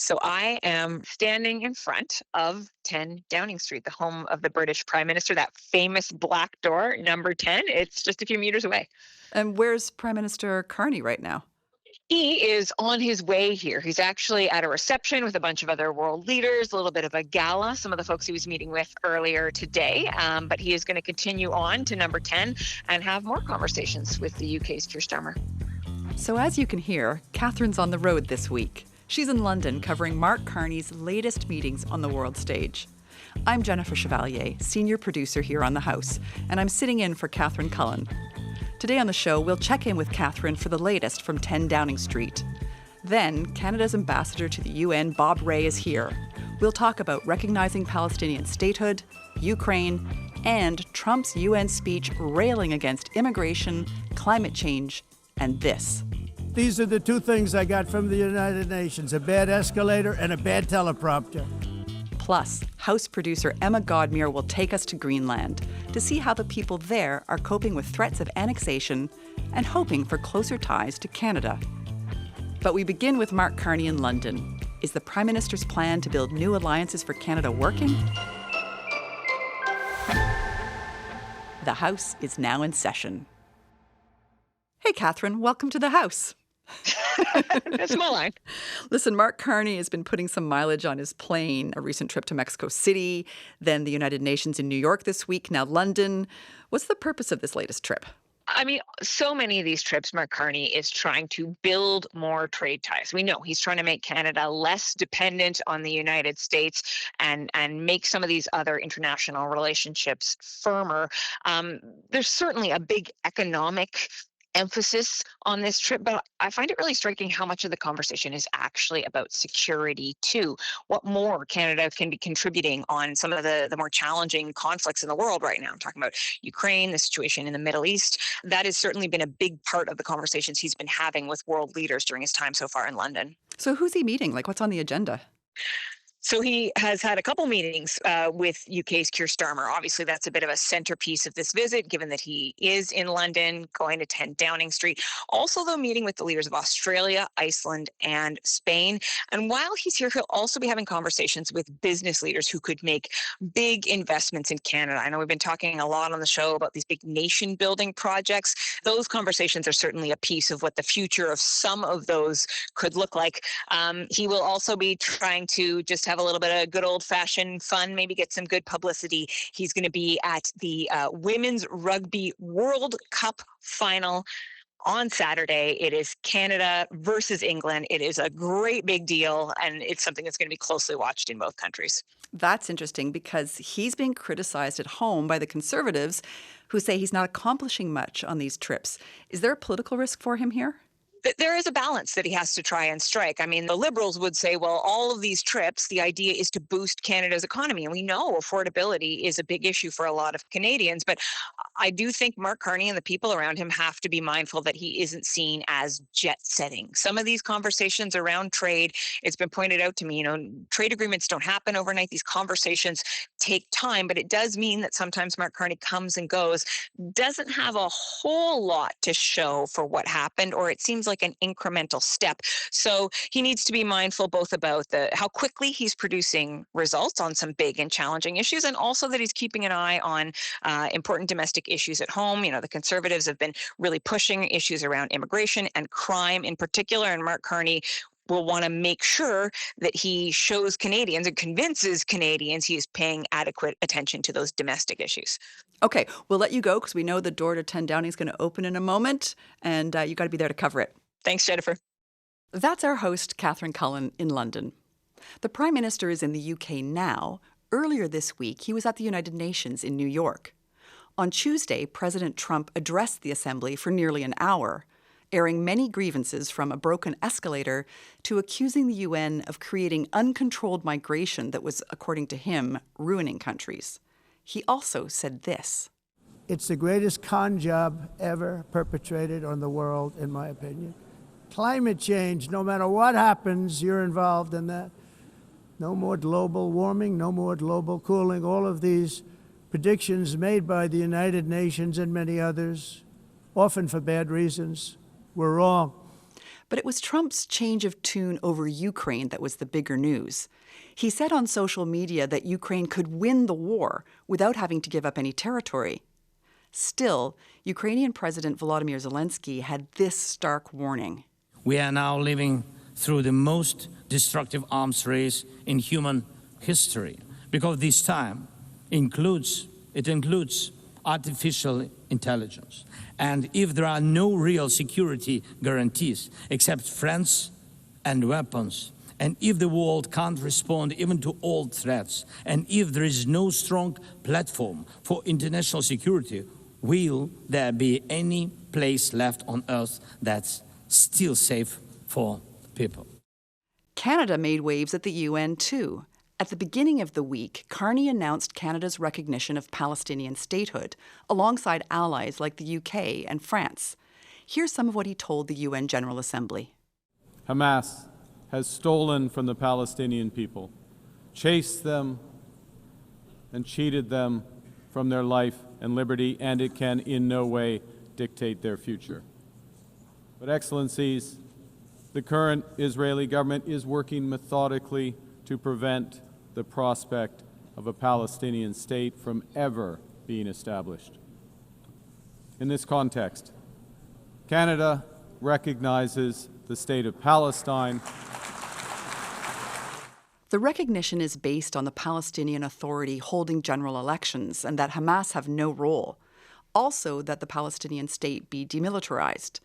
So I am standing in front of 10 Downing Street, the home of the British Prime Minister, that famous black door, number 10. It's just a few meters away. And where's Prime Minister Carney right now? He is on his way here. He's actually at a reception with a bunch of other world leaders, a little bit of a gala, some of the folks he was meeting with earlier today. But he is going to continue on to number 10 and have more conversations with the UK's Keir Starmer. So as you can hear, Catherine's on the road this week. She's in London covering Mark Carney's latest meetings on the world stage. I'm Jennifer Chevalier, senior producer here on The House, and I'm sitting in for Catherine Cullen. Today on the show, we'll check in with Catherine for the latest from 10 Downing Street. Then, Canada's ambassador to the UN, Bob Rae, is here. We'll talk about recognizing Palestinian statehood, Ukraine, and Trump's UN speech railing against immigration, climate change, and this. These are the two things I got from the United Nations, a bad escalator and a bad teleprompter. Plus, House producer Emma Godmere will take us to Greenland to see how the people there are coping with threats of annexation and hoping for closer ties to Canada. But we begin with Mark Carney in London. Is the Prime Minister's plan to build new alliances for Canada working? The House is now in session. Hey, Catherine, welcome to the House. That's my line. Listen, Mark Carney has been putting some mileage on his plane, a recent trip to Mexico City, then the United Nations in New York this week, now London. What's the purpose of this latest trip? I mean, so many of these trips, Mark Carney is trying to build more trade ties. We know he's trying to make Canada less dependent on the United States and make some of these other international relationships firmer. There's certainly a big economic emphasis on this trip, but I find it really striking how much of the conversation is actually about security too. What more Canada can be contributing on some of the more challenging conflicts in the world right now. I'm talking about Ukraine, the situation in the Middle East. That has certainly been a big part of the conversations he's been having with world leaders during his time so far in London. So who's he meeting? Like, what's on the agenda? So he has had a couple meetings with UK's Keir Starmer. Obviously, that's a bit of a centerpiece of this visit, given that he is in London, going to 10 Downing Street. Also, though, meeting with the leaders of Australia, Iceland, and Spain. And while he's here, he'll also be having conversations with business leaders who could make big investments in Canada. I know we've been talking a lot on the show about these big nation-building projects. Those conversations are certainly a piece of what the future of some of those could look like. He will also be trying to just have a little bit of good old-fashioned fun, maybe get some good publicity. He's going to be at the Women's Rugby World Cup final on Saturday. It is Canada versus England. It is a great big deal, and it's something that's going to be closely watched in both countries. That's interesting because he's being criticized at home by the Conservatives who say he's not accomplishing much on these trips. Is there a political risk for him here? There is a balance that he has to try and strike. I mean, the Liberals would say, well, all of these trips, the idea is to boost Canada's economy. And we know affordability is a big issue for a lot of Canadians. But I do think Mark Carney and the people around him have to be mindful that he isn't seen as jet setting. Some of these conversations around trade, it's been pointed out to me, trade agreements don't happen overnight. These conversations take time, but it does mean that sometimes Mark Carney comes and goes, doesn't have a whole lot to show for what happened, or it seems like an incremental step. So he needs to be mindful both about how quickly he's producing results on some big and challenging issues, and also that he's keeping an eye on important domestic issues at home. The Conservatives have been really pushing issues around immigration and crime in particular, and Mark Carney will want to make sure that he shows Canadians and convinces Canadians he is paying adequate attention to those domestic issues. Okay, we'll let you go because we know the door to 10 Downing is going to open in a moment, and you got to be there to cover it. Thanks, Jennifer. That's our host, Catherine Cullen, in London. The Prime Minister is in the UK now. Earlier this week, he was at the United Nations in New York. On Tuesday, President Trump addressed the Assembly for nearly an hour, airing many grievances from a broken escalator to accusing the UN of creating uncontrolled migration that was, according to him, ruining countries. He also said this. It's the greatest con job ever perpetrated on the world, in my opinion. Climate change, no matter what happens, you're involved in that. No more global warming, no more global cooling. All of these predictions made by the United Nations and many others, often for bad reasons, were wrong. But it was Trump's change of tune over Ukraine that was the bigger news. He said on social media that Ukraine could win the war without having to give up any territory. Still, Ukrainian President Volodymyr Zelensky had this stark warning. We are now living through the most destructive arms race in human history, because this time includes artificial intelligence. And if there are no real security guarantees except friends and weapons, and if the world can't respond even to old threats, and if there is no strong platform for international security, will there be any place left on Earth that's still safe for people? Canada made waves at the UN too. At the beginning of the week, Carney announced Canada's recognition of Palestinian statehood, alongside allies like the UK and France. Here's some of what he told the UN General Assembly. Hamas has stolen from the Palestinian people, chased them and cheated them from their life and liberty, and it can in no way dictate their future. But, Excellencies, the current Israeli government is working methodically to prevent the prospect of a Palestinian state from ever being established. In this context, Canada recognizes the state of Palestine. The recognition is based on the Palestinian Authority holding general elections and that Hamas have no role. Also, that the Palestinian state be demilitarized.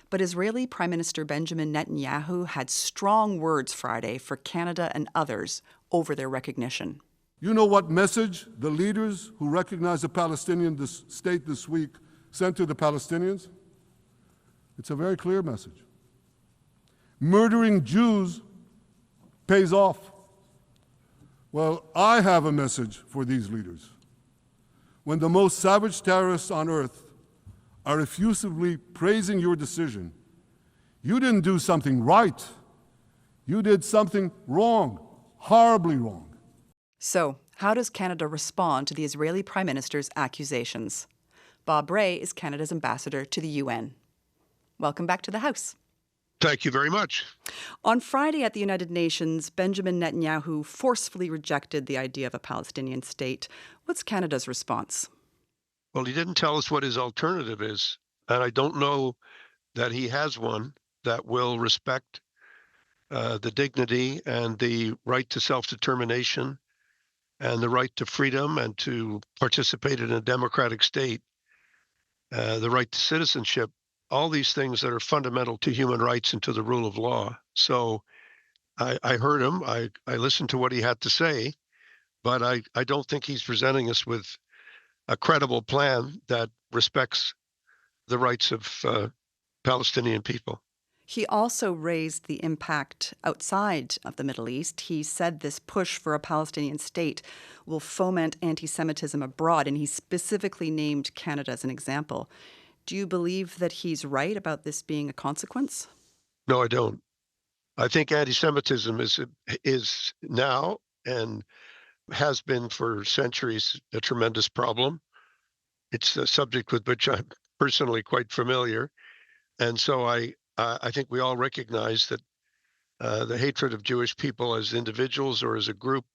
But Israeli Prime Minister Benjamin Netanyahu had strong words Friday for Canada and others over their recognition. You know what message the leaders who recognize the Palestinian state this week sent to the Palestinians? It's a very clear message. Murdering Jews pays off. Well, I have a message for these leaders. When the most savage terrorists on earth are effusively praising your decision, you didn't do something right. You did something wrong, horribly wrong. So, how does Canada respond to the Israeli Prime Minister's accusations? Bob Ray is Canada's ambassador to the UN. Welcome back to the House. Thank you very much. On Friday at the United Nations, Benjamin Netanyahu forcefully rejected the idea of a Palestinian state. What's Canada's response? Well, he didn't tell us what his alternative is, and I don't know that he has one that will respect the dignity and the right to self-determination and the right to freedom and to participate in a democratic state, the right to citizenship, all these things that are fundamental to human rights and to the rule of law. So I heard him, I listened to what he had to say, but I don't think he's presenting us with a credible plan that respects the rights of Palestinian people. He also raised the impact outside of the Middle East. He said this push for a Palestinian state will foment anti-Semitism abroad, and he specifically named Canada as an example. Do you believe that he's right about this being a consequence? No, I don't. I think anti-Semitism is now and has been for centuries a tremendous problem. It's a subject with which I'm personally quite familiar. And so I think we all recognize that the hatred of Jewish people as individuals or as a group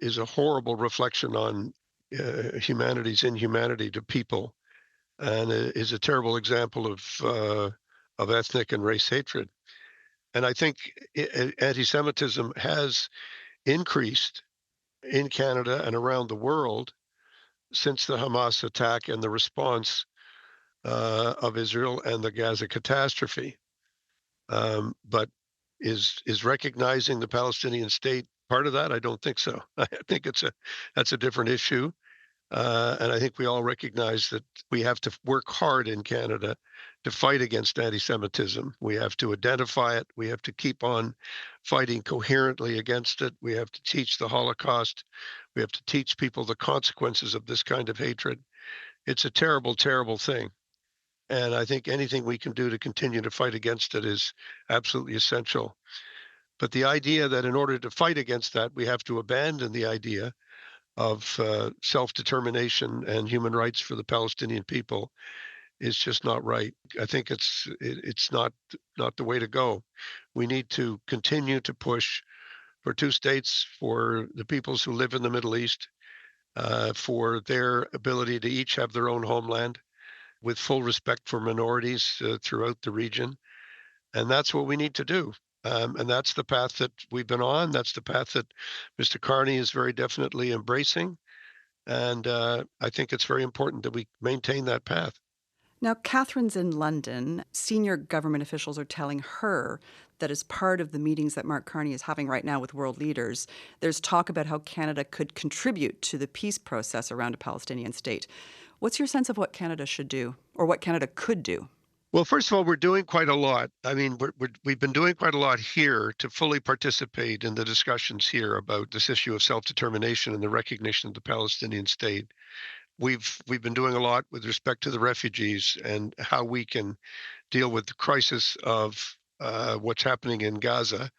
is a horrible reflection on humanity's inhumanity to people, and is a terrible example of ethnic and race hatred. And I think anti-Semitism has increased in Canada and around the world since the Hamas attack and the response of Israel and the Gaza catastrophe. But is recognizing the Palestinian state part of that? I don't think so. I think that's a different issue. And I think we all recognize that we have to work hard in Canada to fight against anti-Semitism. We have to identify it. We have to keep on fighting coherently against it. We have to teach the Holocaust. We have to teach people the consequences of this kind of hatred. It's a terrible, terrible thing. And I think anything we can do to continue to fight against it is absolutely essential. But the idea that in order to fight against that, we have to abandon the idea of self-determination and human rights for the Palestinian people is just not right. I think it's not the way to go. We need to continue to push for two states for the peoples who live in the Middle East, for their ability to each have their own homeland with full respect for minorities throughout the region. And that's what we need to do. And that's the path that we've been on. That's the path that Mr. Carney is very definitely embracing. And I think it's very important that we maintain that path. Now, Catherine's in London. Senior government officials are telling her that as part of the meetings that Mark Carney is having right now with world leaders, there's talk about how Canada could contribute to the peace process around a Palestinian state. What's your sense of what Canada should do, or what Canada could do? Well, first of all, we're doing quite a lot. I mean, we've been doing quite a lot here to fully participate in the discussions here about this issue of self-determination and the recognition of the Palestinian state. We've been doing a lot with respect to the refugees and how we can deal with the crisis of what's happening in Gaza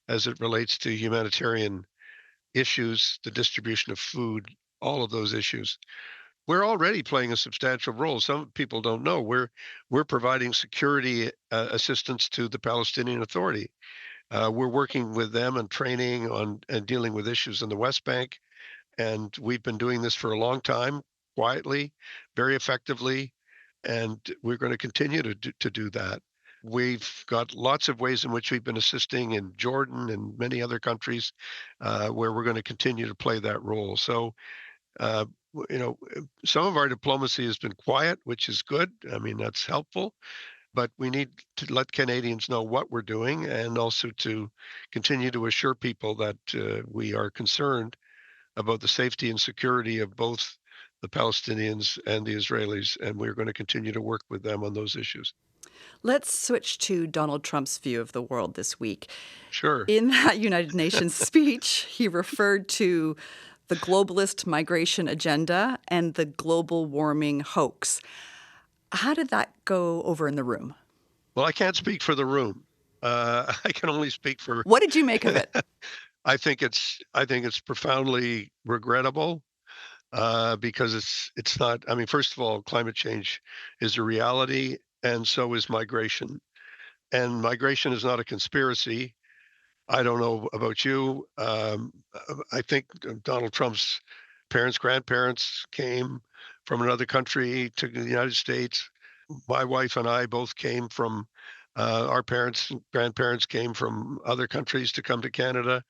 as it relates to humanitarian issues, the distribution of food, all of those issues. We're already playing a substantial role. Some people don't know we're providing security assistance to the Palestinian Authority. We're working with them and training on and dealing with issues in the West Bank, and we've been doing this for a long time, quietly, very effectively, and we're going to continue to do that. We've got lots of ways in which we've been assisting in Jordan and many other countries where we're going to continue to play that role. So, some of our diplomacy has been quiet, which is good. I mean, that's helpful. But we need to let Canadians know what we're doing and also to continue to assure people that we are concerned about the safety and security of both the Palestinians and the Israelis, and we're going to continue to work with them on those issues. Let's switch to Donald Trump's view of the world this week. Sure. In that United Nations speech, he referred to the globalist migration agenda and the global warming hoax. How did that go over in the room? Well, I can't speak for the room. I can only speak for. What did you make of it? I think it's profoundly regrettable because it's not. I mean, first of all, climate change is a reality, and so is migration. And migration is not a conspiracy. I don't know about you. I think Donald Trump's grandparents came from another country to the United States. My wife and I both came from, our parents and grandparents came from other countries to come to Canada.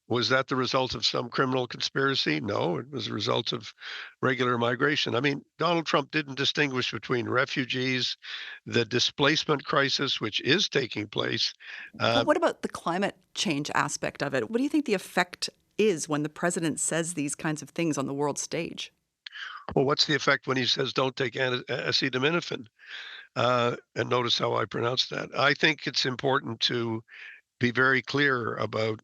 Was that the result of some criminal conspiracy? No, it was a result of regular migration. I mean, Donald Trump didn't distinguish between refugees, the displacement crisis, which is taking place. But what about the climate change aspect of it? What do you think the effect is when the president says these kinds of things on the world stage? Well, what's the effect when he says don't take acetaminophen? And notice how I pronounce that. I think it's important to be very clear about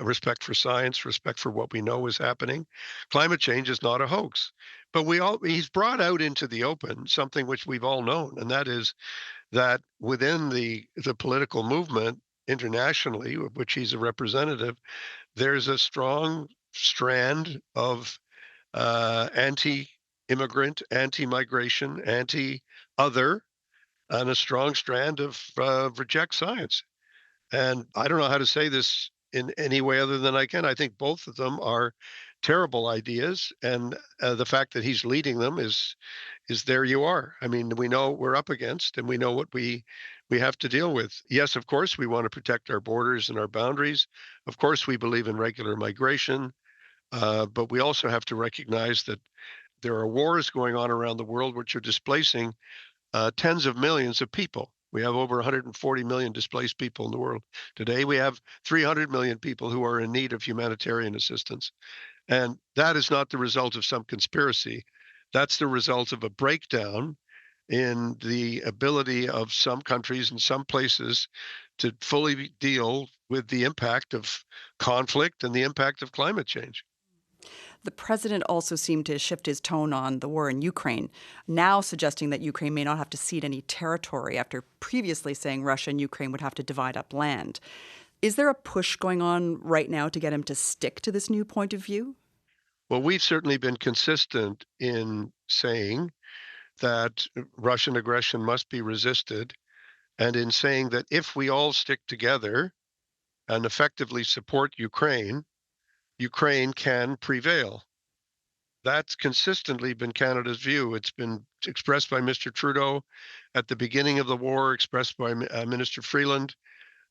respect for science, respect for what we know is happening. Climate change is not a hoax, but he's brought out into the open something which we've all known, and that is that within the political movement internationally, of which he's a representative, there's a strong strand of anti-immigrant, anti-migration, anti-other, and a strong strand of reject science. And I don't know how to say this in any way other than I can. I think both of them are terrible ideas, and the fact that he's leading them is there you are. I mean, we know what we're up against, and we know what we have to deal with. Yes, of course, we want to protect our borders and our boundaries. Of course, we believe in regular migration, but we also have to recognize that there are wars going on around the world which are displacing tens of millions of people. We have over 140 million displaced people in the world today. We have 300 million people who are in need of humanitarian assistance. And that is not the result of some conspiracy. That's the result of a breakdown in the ability of some countries and some places to fully deal with the impact of conflict and the impact of climate change. The president also seemed to shift his tone on the war in Ukraine, now suggesting that Ukraine may not have to cede any territory after previously saying Russia and Ukraine would have to divide up land. Is there a push going on right now to get him to stick to this new point of view? Well, we've certainly been consistent in saying that Russian aggression must be resisted, and in saying that if we all stick together and effectively support Ukraine, Ukraine can prevail. That's consistently been Canada's view. It's been expressed by Mr. Trudeau at the beginning of the war, expressed by Minister Freeland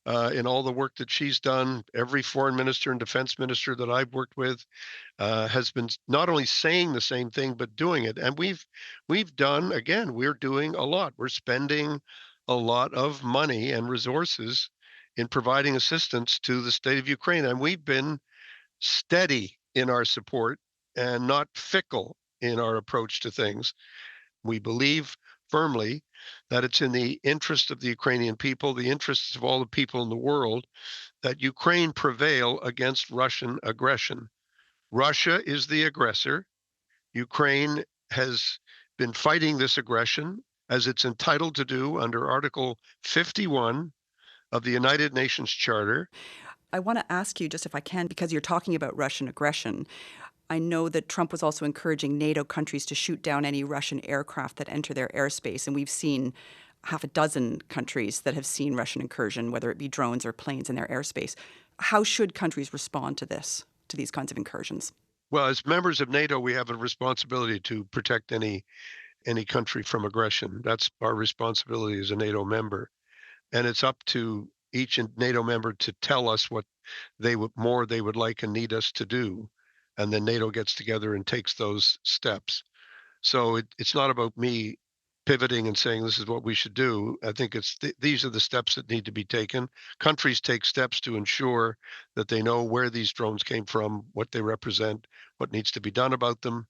in all the work that she's done. Every foreign minister and defense minister that I've worked with has been not only saying the same thing, but doing it. And we've done, again, we're doing a lot. We're spending a lot of money and resources in providing assistance to the state of Ukraine. And we've been steady in our support and not fickle in our approach to things. We believe firmly that it's in the interest of the Ukrainian people, the interests of all the people in the world, that Ukraine prevail against Russian aggression. Russia is the aggressor. Ukraine has been fighting this aggression as it's entitled to do under Article 51 of the United Nations Charter. I want to ask you, just if I can, because you're talking about Russian aggression, I know that Trump was also encouraging NATO countries to shoot down any Russian aircraft that enter their airspace. And we've seen half a dozen countries that have seen Russian incursion, whether it be drones or planes in their airspace. How should countries respond to this, to these kinds of incursions? Well, as members of NATO, we have a responsibility to protect any country from aggression. That's our responsibility as a NATO member. And it's up to each NATO member to tell us what they would like and need us to do. And then NATO gets together and takes those steps. So it's not about me pivoting and saying this is what we should do. I think these are the steps that need to be taken. Countries take steps to ensure that they know where these drones came from, what they represent, what needs to be done about them.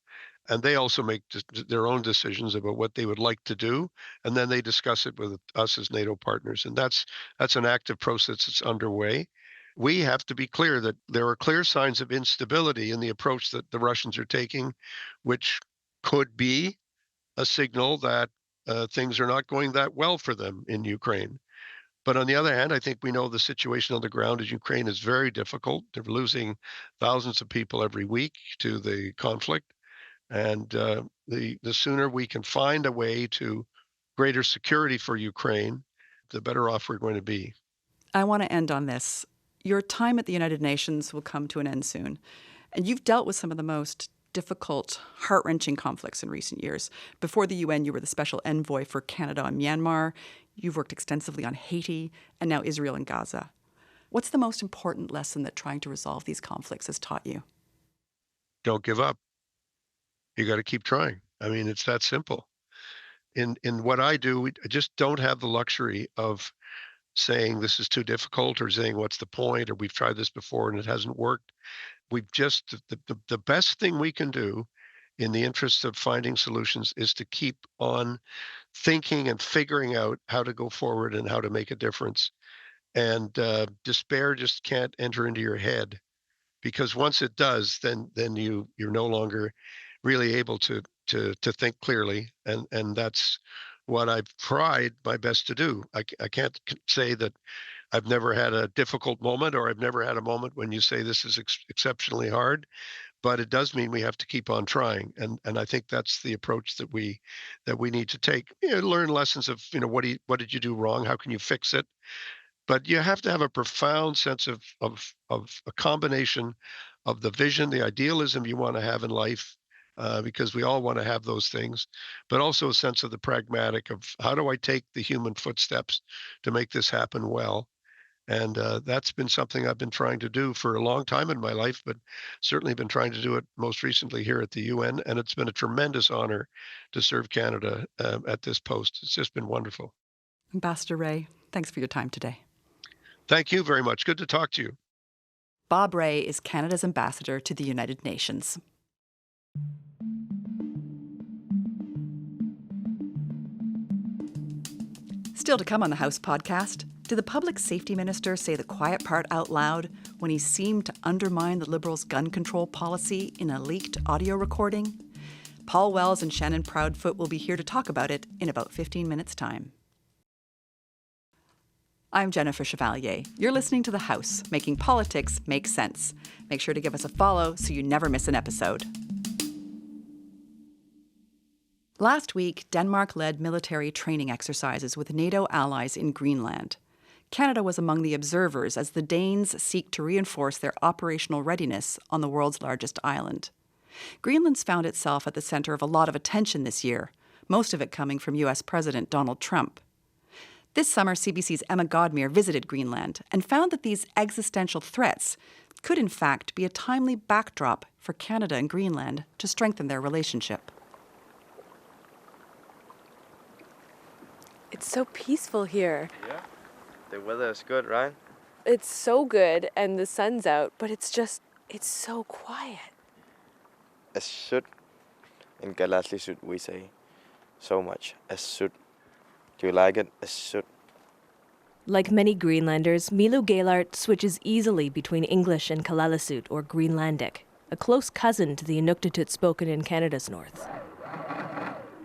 And they also make their own decisions about what they would like to do. And then they discuss it with us as NATO partners. And that's an active process that's underway. We have to be clear that there are clear signs of instability in the approach that the Russians are taking, which could be a signal that things are not going that well for them in Ukraine. But on the other hand, I think we know the situation on the ground in Ukraine is very difficult. They're losing thousands of people every week to the conflict. And the sooner we can find a way to greater security for Ukraine, the better off we're going to be. I want to end on this. Your time at the United Nations will come to an end soon. And you've dealt with some of the most difficult, heart-wrenching conflicts in recent years. Before the UN, you were the special envoy for Canada and Myanmar. You've worked extensively on Haiti and now Israel and Gaza. What's the most important lesson that trying to resolve these conflicts has taught you? Don't give up. You got to keep trying. I mean, it's that simple. In what I do, I just don't have the luxury of saying this is too difficult or saying what's the point or we've tried this before and it hasn't worked. We've just, the best thing we can do in the interest of finding solutions is to keep on thinking and figuring out how to go forward and how to make a difference. And despair just can't enter into your head, because once it does, then you're no longer really able to think clearly. And that's what I've tried my best to do. I can't say that I've never had a difficult moment or I've never had a moment when you say this is exceptionally hard, but it does mean we have to keep on trying. And I think that's the approach that we need to take. Learn lessons of, what did you do wrong? How can you fix it? But you have to have a profound sense of a combination of the vision, the idealism you want to have in life, because we all want to have those things, but also a sense of the pragmatic of how do I take the human footsteps to make this happen well. And that's been something I've been trying to do for a long time in my life, but certainly been trying to do it most recently here at the UN. And it's been a tremendous honor to serve Canada at this post. It's just been wonderful. Ambassador Ray, thanks for your time today. Thank you very much. Good to talk to you. Bob Ray is Canada's ambassador to the United Nations. Still to come on the House podcast, did the public safety minister say the quiet part out loud when he seemed to undermine the Liberals' gun control policy in a leaked audio recording? Paul Wells and Shannon Proudfoot will be here to talk about it in about 15 minutes' time. I'm Jennifer Chevalier. You're listening to The House, making politics make sense. Make sure to give us a follow so you never miss an episode. Last week, Denmark led military training exercises with NATO allies in Greenland. Canada was among the observers as the Danes seek to reinforce their operational readiness on the world's largest island. Greenland's found itself at the center of a lot of attention this year, most of it coming from U.S. President Donald Trump. This summer, CBC's Emma Godmere visited Greenland and found that these existential threats could in fact be a timely backdrop for Canada and Greenland to strengthen their relationship. It's so peaceful here. Yeah, the weather is good, right? It's so good and the sun's out, but it's so quiet. As should. In Galasli we say so much. As should. Do you like it? As should. Like many Greenlanders, Milu Gaylart switches easily between English and Kalaallisut, or Greenlandic, a close cousin to the Inuktitut spoken in Canada's north.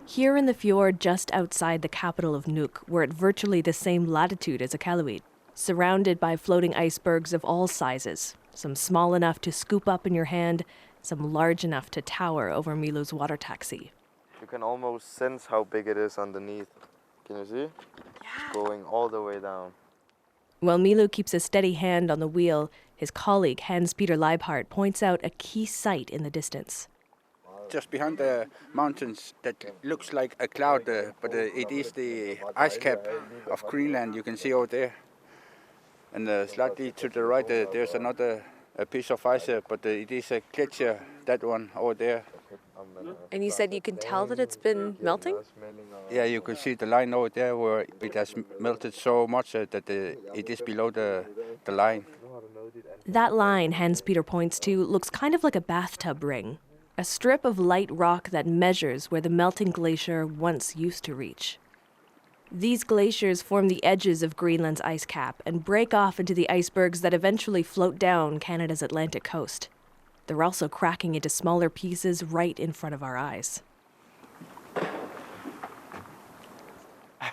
Here in the fjord just outside the capital of Nuke, we're at virtually the same latitude as Iqaluit, surrounded by floating icebergs of all sizes, some small enough to scoop up in your hand, some large enough to tower over Milu's water taxi. You can almost sense how big it is underneath. Can you see? Yeah. It's going all the way down. While Milu keeps a steady hand on the wheel, his colleague Hans-Peter Leibhardt points out a key sight in the distance. Just behind the mountains that looks like a cloud, but it is the ice cap of Greenland you can see over there. And slightly to the right there's another piece of ice, but it is a glacier, that one over there. And you said you can tell that it's been melting? Yeah, you can see the line over there where it has melted so much that it is below the line. That line Hans-Peter points to looks kind of like a bathtub ring. A strip of light rock that measures where the melting glacier once used to reach. These glaciers form the edges of Greenland's ice cap and break off into the icebergs that eventually float down Canada's Atlantic coast. They're also cracking into smaller pieces right in front of our eyes.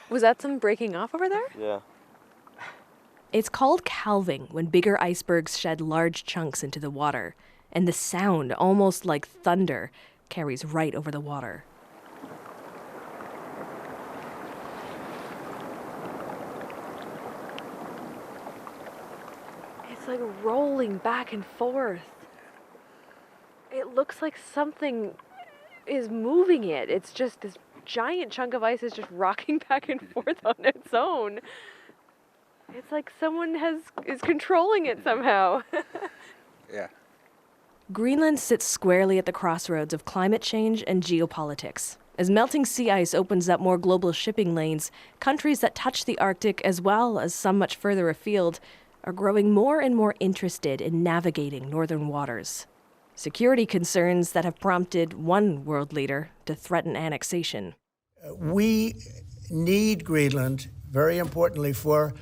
Was that some breaking off over there? Yeah. It's called calving when bigger icebergs shed large chunks into the water. And the sound, almost like thunder, carries right over the water. It's like rolling back and forth. It looks like something is moving it. It's just this giant chunk of ice is just rocking back and forth on its own. It's like someone is controlling it somehow. Yeah. Greenland sits squarely at the crossroads of climate change and geopolitics. As melting sea ice opens up more global shipping lanes, countries that touch the Arctic, as well as some much further afield, are growing more and more interested in navigating northern waters. Security concerns that have prompted one world leader to threaten annexation. We need Greenland, very importantly, for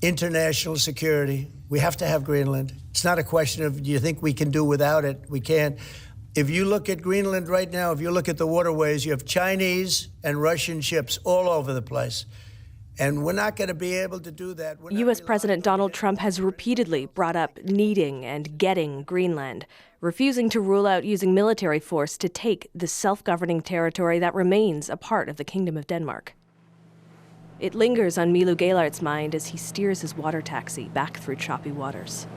international security. We have to have Greenland. It's not a question of, do you think we can do without it? We can. If you look at Greenland right now, if you look at the waterways, you have Chinese and Russian ships all over the place. And we're not going to be able to do that. U.S. President Donald Trump has repeatedly brought up needing and getting Greenland, refusing to rule out using military force to take the self-governing territory that remains a part of the Kingdom of Denmark. It lingers on Milu Gaylart's mind as he steers his water taxi back through choppy waters.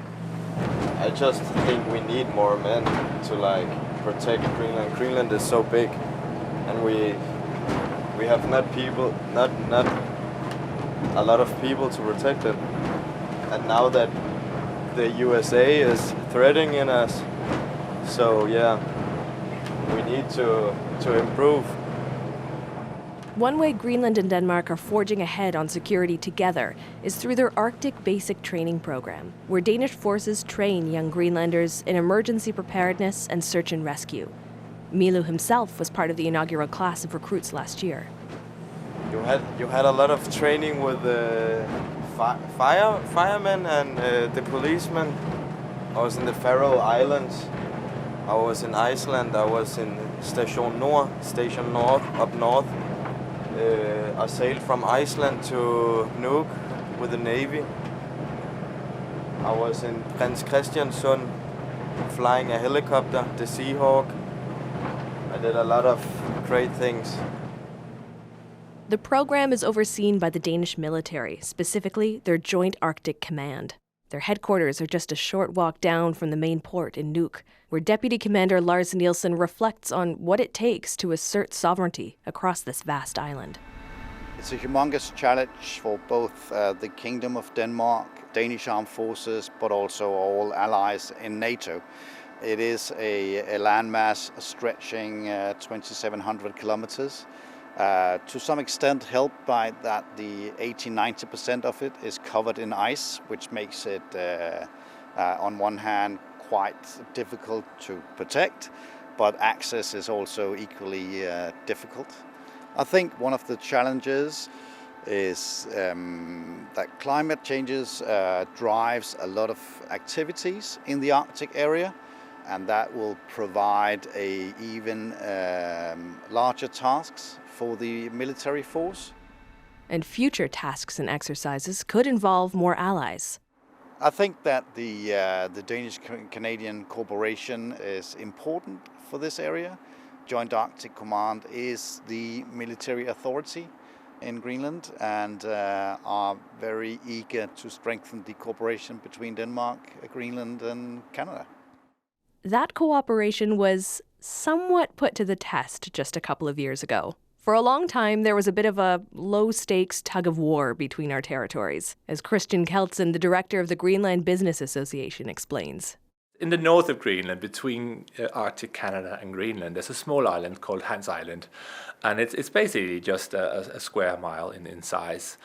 I just think we need more men to protect Greenland. Greenland is so big, and we have not a lot of people to protect it. And now that the USA is threatening us, so yeah, we need to improve. One way Greenland and Denmark are forging ahead on security together is through their Arctic Basic Training Program, where Danish forces train young Greenlanders in emergency preparedness and search and rescue. Milu himself was part of the inaugural class of recruits last year. You had a lot of training with the firemen and the policemen. I was in the Faroe Islands. I was in Iceland. I was in Station North up north. I sailed from Iceland to Nuke with the Navy. I was in Prins Christiansund flying a helicopter, the Seahawk. I did a lot of great things. The program is overseen by the Danish military, specifically their Joint Arctic Command. Their headquarters are just a short walk down from the main port in Nuke, where Deputy Commander Lars Nielsen reflects on what it takes to assert sovereignty across this vast island. It's a humongous challenge for both the Kingdom of Denmark, Danish armed forces, but also all allies in NATO. It is a landmass stretching 2,700 kilometers. To some extent helped by that the 80-90% of it is covered in ice, which makes it, on one hand, quite difficult to protect, but access is also equally difficult. I think one of the challenges is that climate changes drives a lot of activities in the Arctic area, and that will provide a even larger tasks for the military force. And future tasks and exercises could involve more allies. I think that the Danish-Canadian cooperation is important for this area. Joint Arctic Command is the military authority in Greenland and are very eager to strengthen the cooperation between Denmark, Greenland and Canada. That cooperation was somewhat put to the test just a couple of years ago. For a long time, there was a bit of a low-stakes tug-of-war between our territories, as Christian Keltsen, the director of the Greenland Business Association, explains. In the north of Greenland, between Arctic Canada and Greenland, there's a small island called Hans Island, and it's basically just a square mile in size.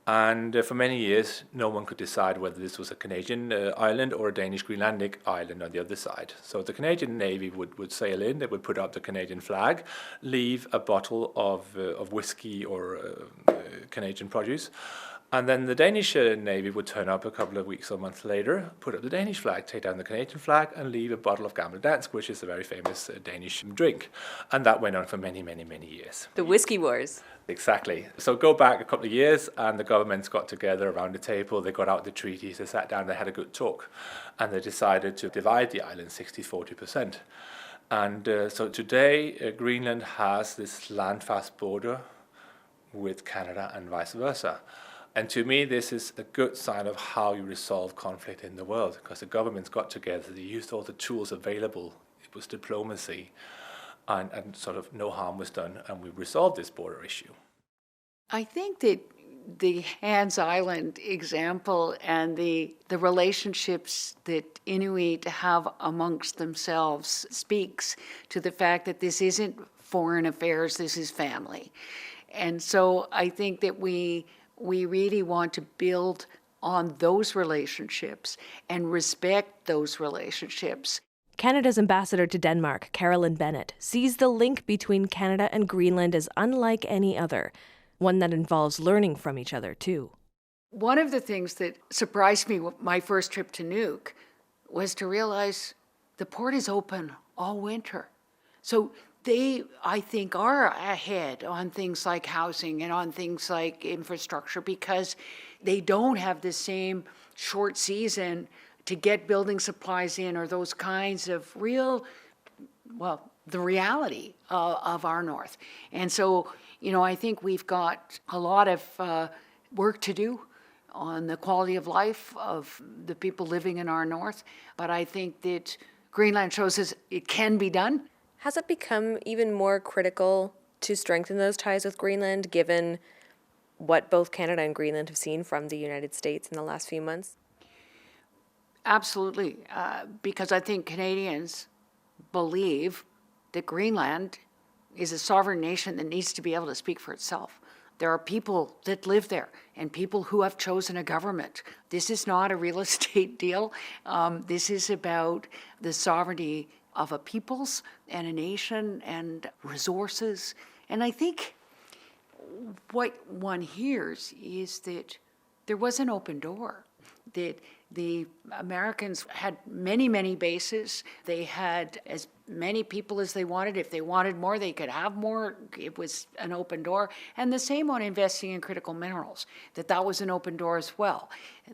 And for many years, no one could decide whether this was a Canadian island or a Danish Greenlandic island on the other side. So the Canadian Navy would sail in, they would put up the Canadian flag, leave a bottle of whiskey or Canadian produce, and then the Danish Navy would turn up a couple of weeks or months later, put up the Danish flag, take down the Canadian flag, and leave a bottle of Gammel Dansk, which is a very famous Danish drink. And that went on for many, many, many years. The whiskey wars. Exactly. So go back a couple of years, and the governments got together around the table, they got out the treaties, they sat down, they had a good talk, and they decided to divide the island 60-40%. And so today, Greenland has this land-fast border with Canada and vice versa. And to me, this is a good sign of how you resolve conflict in the world, because the governments got together, they used all the tools available. It was diplomacy, and sort of no harm was done, and we resolved this border issue. I think that the Hans Island example and the relationships that Inuit have amongst themselves speaks to the fact that this isn't foreign affairs, this is family. And so I think that we really want to build on those relationships and respect those relationships. Canada's ambassador to Denmark, Carolyn Bennett, sees the link between Canada and Greenland as unlike any other, one that involves learning from each other, too. One of the things that surprised me with my first trip to Nuke was to realize the port is open all winter. So they, I think, are ahead on things like housing and on things like infrastructure because they don't have the same short season to get building supplies in or those kinds of real, well, the reality of our north. And so, you know, I think we've got a lot of work to do on the quality of life of the people living in our north. But I think that Greenland shows us it can be done. Has it become even more critical to strengthen those ties with Greenland, given what both Canada and Greenland have seen from the United States in the last few months? Absolutely, because I think Canadians believe that Greenland is a sovereign nation that needs to be able to speak for itself. There are people that live there and people who have chosen a government. This is not a real estate deal. This is about the sovereignty of a peoples and a nation and resources. And I think what one hears is that there was an open door, that the Americans had many, many bases. They had as many people as they wanted. If they wanted more, they could have more. It was an open door. And the same on investing in critical minerals, that was an open door as well.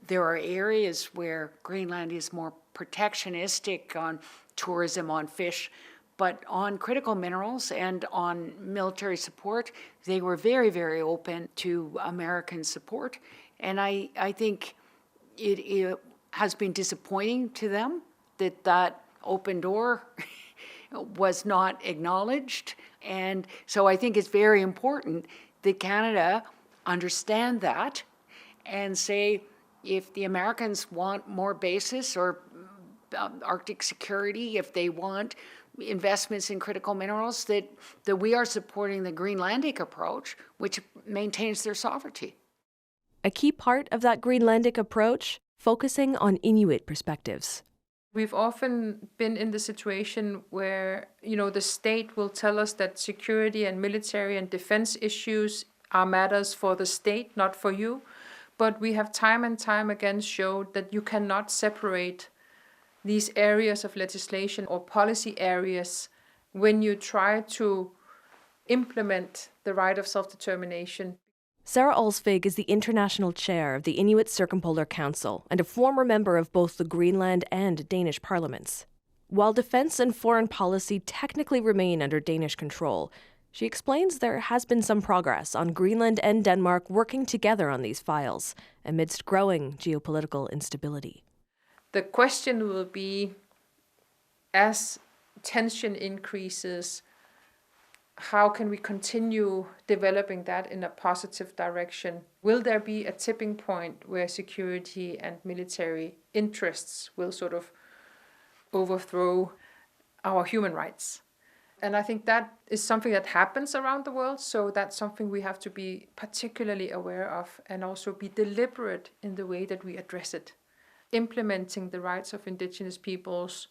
There are areas where Greenland is more protectionistic on tourism, on fish, But on critical minerals and on military support, they were very, very open to American support. And I think it has been disappointing to them that open door was not acknowledged. And so I think it's very important that Canada understand that and say, if the Americans want more bases or Arctic security, if they want investments in critical minerals, that we are supporting the Greenlandic approach, which maintains their sovereignty. A key part of that Greenlandic approach, focusing on Inuit perspectives. We've often been in the situation where, the state will tell us that security and military and defense issues are matters for the state, not for you. But we have time and time again showed that you cannot separate these areas of legislation or policy areas when you try to implement the right of self-determination. Sarah Olsvig is the international chair of the Inuit Circumpolar Council and a former member of both the Greenland and Danish parliaments. While defense and foreign policy technically remain under Danish control, she explains there has been some progress on Greenland and Denmark working together on these files amidst growing geopolitical instability. The question will be, as tension increases, how can we continue developing that in a positive direction? Will there be a tipping point where security and military interests will sort of overthrow our human rights? And I think that is something that happens around the world, so that's something we have to be particularly aware of and also be deliberate in the way that we address it. Implementing the rights of Indigenous peoples,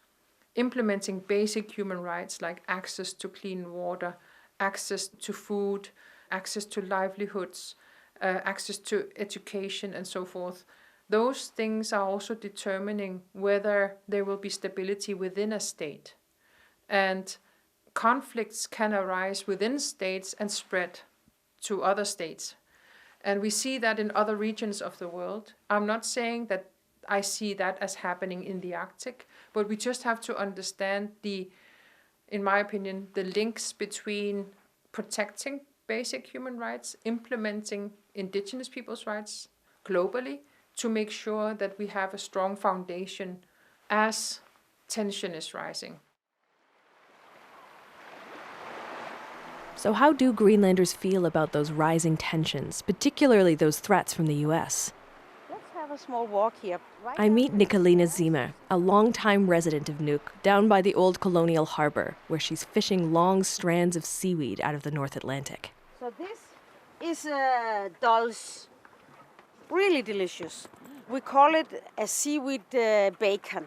implementing basic human rights like access to clean water, access to food, access to livelihoods, access to education and so forth. Those things are also determining whether there will be stability within a state. And conflicts can arise within states and spread to other states. And we see that in other regions of the world. I'm not saying that I see that as happening in the Arctic, but we just have to understand in my opinion, the links between protecting basic human rights, implementing Indigenous people's rights globally to make sure that we have a strong foundation as tension is rising. So how do Greenlanders feel about those rising tensions, particularly those threats from the U.S.? A small walk here. I meet Nicolina Zima, a longtime resident of Nuke, down by the old colonial harbor, where she's fishing long strands of seaweed out of the North Atlantic. So this is dulse, really delicious. We call it a seaweed bacon.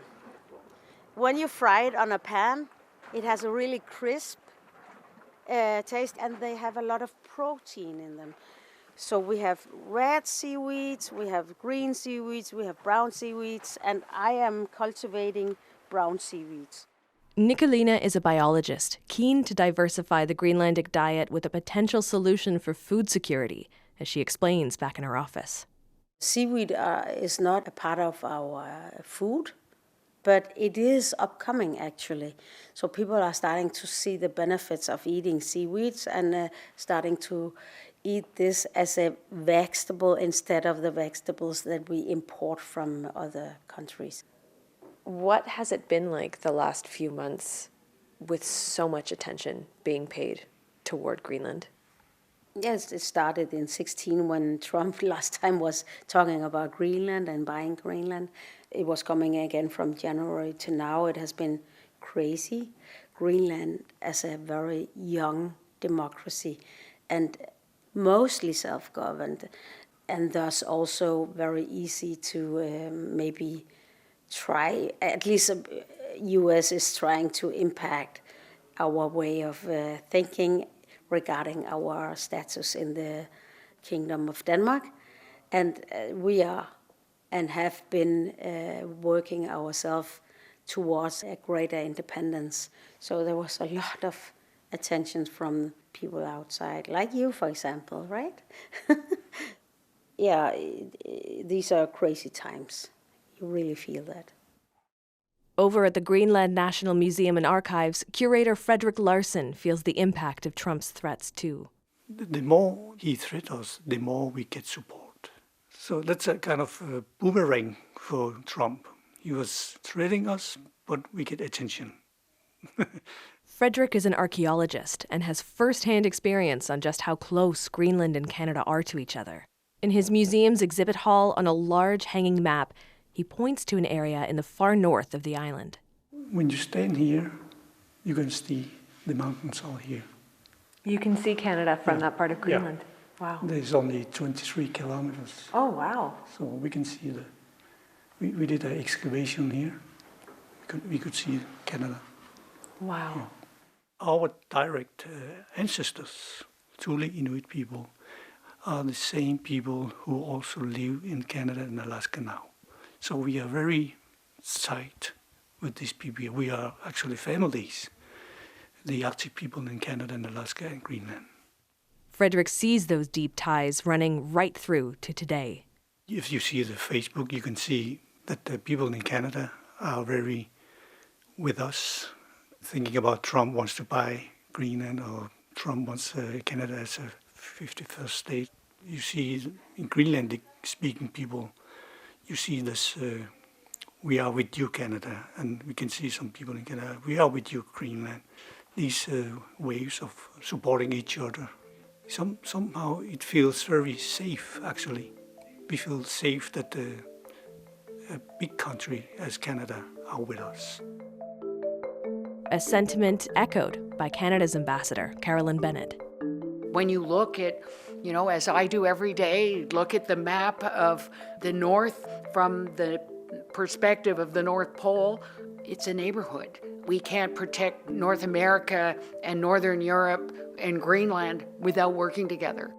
When you fry it on a pan, it has a really crisp taste, and they have a lot of protein in them. So we have red seaweeds, we have green seaweeds, we have brown seaweeds, and I am cultivating brown seaweeds. Nicolina is a biologist, keen to diversify the Greenlandic diet with a potential solution for food security, as she explains back in her office. Seaweed is not a part of our food, but it is upcoming actually. So people are starting to see the benefits of eating seaweeds and starting to eat this as a vegetable instead of the vegetables that we import from other countries. What has it been like the last few months with so much attention being paid toward Greenland? Yes, it started in 2016 when Trump last time was talking about Greenland and buying Greenland. It was coming again from January to now. It has been crazy. Greenland as a very young democracy and mostly self-governed, and thus also very easy to maybe try, at least U.S. is trying to impact our way of thinking regarding our status in the Kingdom of Denmark. And we are and have been working ourselves towards a greater independence. So there was a lot of attention from people outside, like you, for example, right? Yeah, these are crazy times. You really feel that. Over at the Greenland National Museum and Archives, curator Frederick Larson feels the impact of Trump's threats too. The more he threatens us, the more we get support. So that's a kind of a boomerang for Trump. He was threatening us, but we get attention. Frederick is an archaeologist and has first-hand experience on just how close Greenland and Canada are to each other. In his museum's exhibit hall on a large hanging map, he points to an area in the far north of the island. When you stand here, you can see the mountains all here. You can see Canada from that part of Greenland? Yeah. Wow. There's only 23 kilometers. Oh, wow. So we can see we did an excavation here. We could see Canada. Wow. Yeah. Our direct ancestors, truly Inuit people, are the same people who also live in Canada and Alaska now. So we are very tight with these people. We are actually families, the Arctic people in Canada and Alaska and Greenland. Frederick sees those deep ties running right through to today. If you see the Facebook, you can see that the people in Canada are very with us, thinking about Trump wants to buy Greenland or Trump wants Canada as a 51st state. You see in Greenlandic speaking people, you see this, we are with you, Canada, and we can see some people in Canada, we are with you, Greenland. These ways of supporting each other. Somehow it feels very safe, actually. We feel safe that a big country as Canada are with us. A sentiment echoed by Canada's ambassador, Carolyn Bennett. When you look at, as I do every day, look at the map of the North from the perspective of the North Pole, it's a neighborhood. We can't protect North America and Northern Europe and Greenland without working together.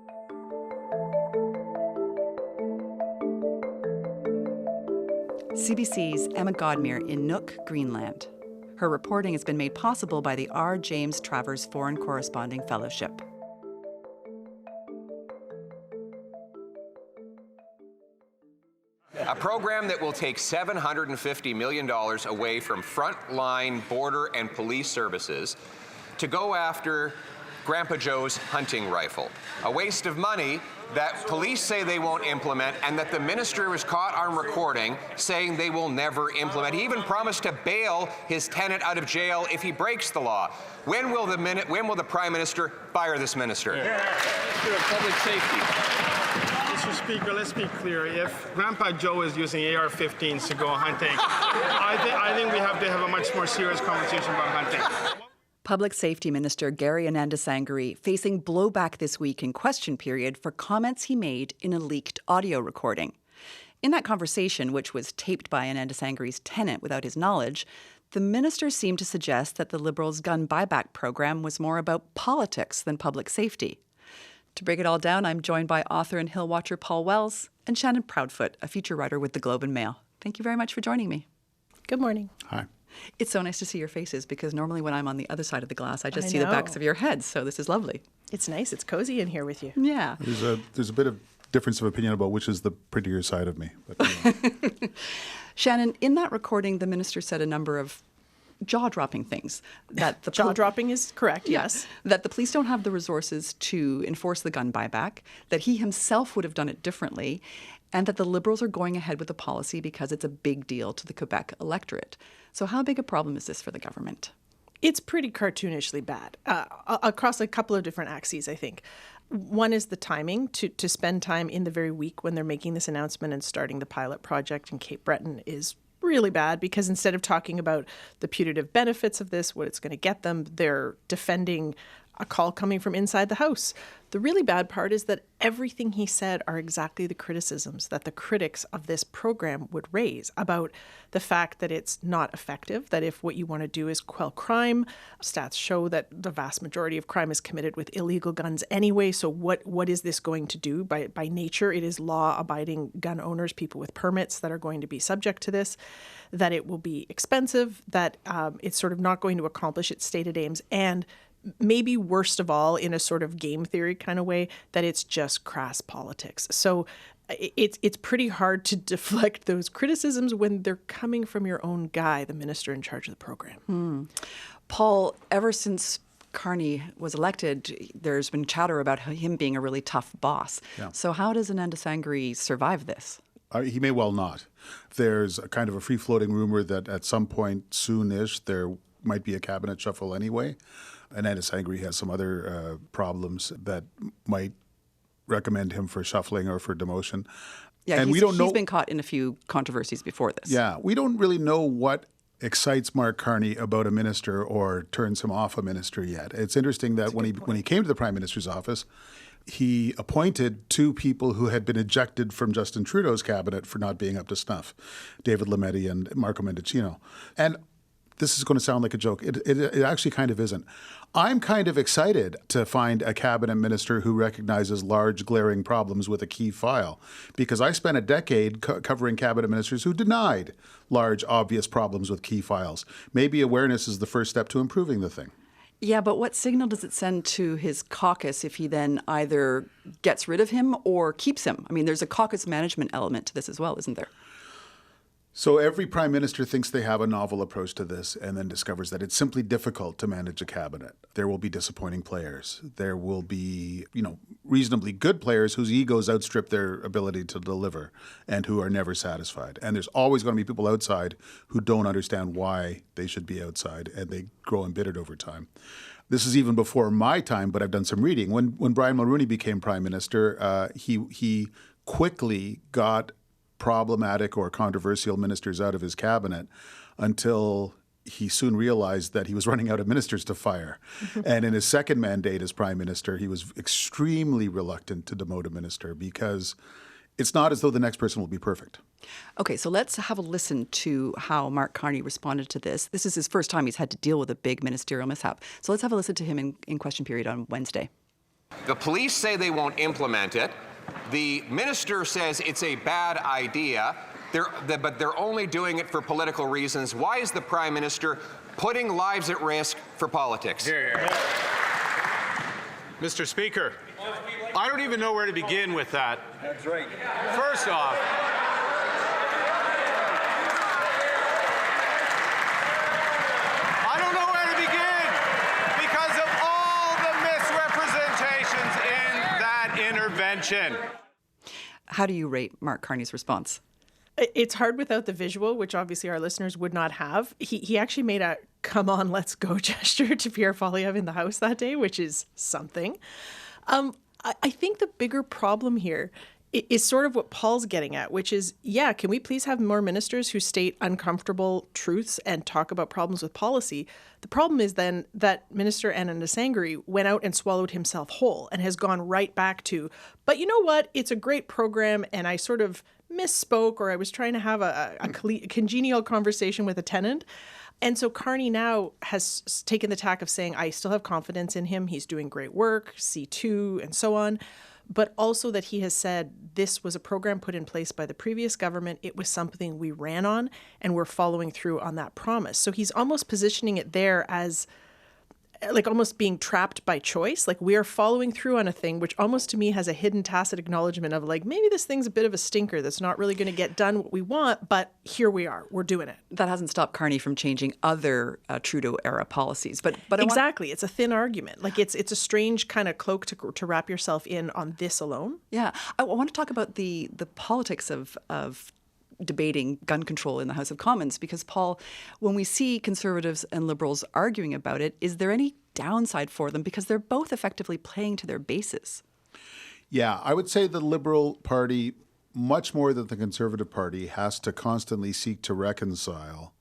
CBC's Emma Godmere in Nuke, Greenland. Her reporting has been made possible by the R. James Travers Foreign Corresponding Fellowship. A program that will take $750 million away from frontline border and police services to go after Grandpa Joe's hunting rifle. A waste of money that police say they won't implement and that the minister was caught on recording saying they will never implement. He even promised to bail his tenant out of jail if he breaks the law. When will the Prime Minister fire this minister? Public safety. Mr. Speaker, let's be clear. If Grandpa Joe is using AR-15s to go hunting, I think we have to have a much more serious conversation about hunting. Public Safety Minister Gary Anandasangari facing blowback this week in question period for comments he made in a leaked audio recording. In that conversation, which was taped by Anandasangari's tenant without his knowledge, the minister seemed to suggest that the Liberals' gun buyback program was more about politics than public safety. To break it all down, I'm joined by author and Hill watcher Paul Wells and Shannon Proudfoot, a feature writer with the Globe and Mail. Thank you very much for joining me. Good morning. Hi. It's so nice to see your faces because normally when I'm on the other side of the glass, I just see the backs of your heads. So this is lovely. It's nice. It's cozy in here with you. Yeah. There's a bit of difference of opinion about which is the prettier side of me. But, Shannon, in that recording, the minister said a number of jaw-dropping things. That the jaw-dropping is correct, yes. That the police don't have the resources to enforce the gun buyback, that he himself would have done it differently, and that the Liberals are going ahead with the policy because it's a big deal to the Quebec electorate. So how big a problem is this for the government? It's pretty cartoonishly bad across a couple of different axes, I think. One is the timing. To spend time in the very week when they're making this announcement and starting the pilot project in Cape Breton is really bad because instead of talking about the putative benefits of this, what it's going to get them, they're defending a call coming from inside the House. The really bad part is that everything he said are exactly the criticisms that the critics of this program would raise about the fact that it's not effective, that if what you want to do is quell crime, stats show that the vast majority of crime is committed with illegal guns anyway, so what is this going to do? By nature, it is law-abiding gun owners, people with permits that are going to be subject to this, that it will be expensive, that it's sort of not going to accomplish its stated aims, and maybe worst of all, in a sort of game theory kind of way, that it's just crass politics. So it's pretty hard to deflect those criticisms when they're coming from your own guy, the minister in charge of the program. Paul, ever since Carney was elected, there's been chatter about him being a really tough boss. Yeah. So how does Ananda Sangri survive this? He may well not. There's a kind of a free-floating rumor that at some point soon-ish there might be a cabinet shuffle anyway. Ananda Sangri has some other problems that might recommend him for shuffling or for demotion. Yeah, and he's been caught in a few controversies before this. Yeah, we don't really know what excites Mark Carney about a minister or turns him off a minister yet. It's interesting that when he came to the Prime Minister's office, he appointed two people who had been ejected from Justin Trudeau's cabinet for not being up to snuff, David Lametti and Marco Mendicino. And this is going to sound like a joke. It actually kind of isn't. I'm kind of excited to find a cabinet minister who recognizes large, glaring problems with a key file, because I spent a decade covering cabinet ministers who denied large, obvious problems with key files. Maybe awareness is the first step to improving the thing. Yeah, but what signal does it send to his caucus if he then either gets rid of him or keeps him? I mean, there's a caucus management element to this as well, isn't there? So every prime minister thinks they have a novel approach to this and then discovers that it's simply difficult to manage a cabinet. There will be disappointing players. There will be, reasonably good players whose egos outstrip their ability to deliver and who are never satisfied. And there's always going to be people outside who don't understand why they should be outside, and they grow embittered over time. This is even before my time, but I've done some reading. When Brian Mulroney became prime minister, he quickly got problematic or controversial ministers out of his cabinet until he soon realized that he was running out of ministers to fire. And in his second mandate as prime minister, he was extremely reluctant to demote a minister because it's not as though the next person will be perfect. Okay, so let's have a listen to how Mark Carney responded to this. This is his first time he's had to deal with a big ministerial mishap. So let's have a listen to him in question period on Wednesday. The police say they won't implement it. The minister says it's a bad idea, but they're only doing it for political reasons. Why is the Prime Minister putting lives at risk for politics? Mr. Speaker, I don't even know where to begin with that. That's right. First off, I don't know where to begin because of all the misrepresentations in that intervention. How do you rate Mark Carney's response? It's hard without the visual, which obviously our listeners would not have. He actually made a come on, let's go gesture to Pierre Poilievre in the House that day, which is something. I think the bigger problem here is sort of what Paul's getting at, which is, can we please have more ministers who state uncomfortable truths and talk about problems with policy? The problem is then that Minister Ananda Sangri went out and swallowed himself whole and has gone right back to, but you know what? It's a great program, and I sort of misspoke, or I was trying to have a congenial conversation with a tenant. And so Carney now has taken the tack of saying, I still have confidence in him. He's doing great work, C2, and so on. But also that he has said this was a program put in place by the previous government. It was something we ran on, and we're following through on that promise. So he's almost positioning it there as like almost being trapped by choice. Like, we are following through on a thing, which almost to me has a hidden tacit acknowledgement of like, maybe this thing's a bit of a stinker that's not really going to get done what we want, but here we are, we're doing it. That hasn't stopped Carney from changing other Trudeau-era policies. But exactly. It's a thin argument. Like, it's a strange kind of cloak to wrap yourself in on this alone. Yeah. I want to talk about the politics of debating gun control in the House of Commons, because, Paul, when we see Conservatives and Liberals arguing about it, is there any downside for them? Because they're both effectively playing to their bases. Yeah, I would say the Liberal Party, much more than the Conservative Party, has to constantly seek to reconcile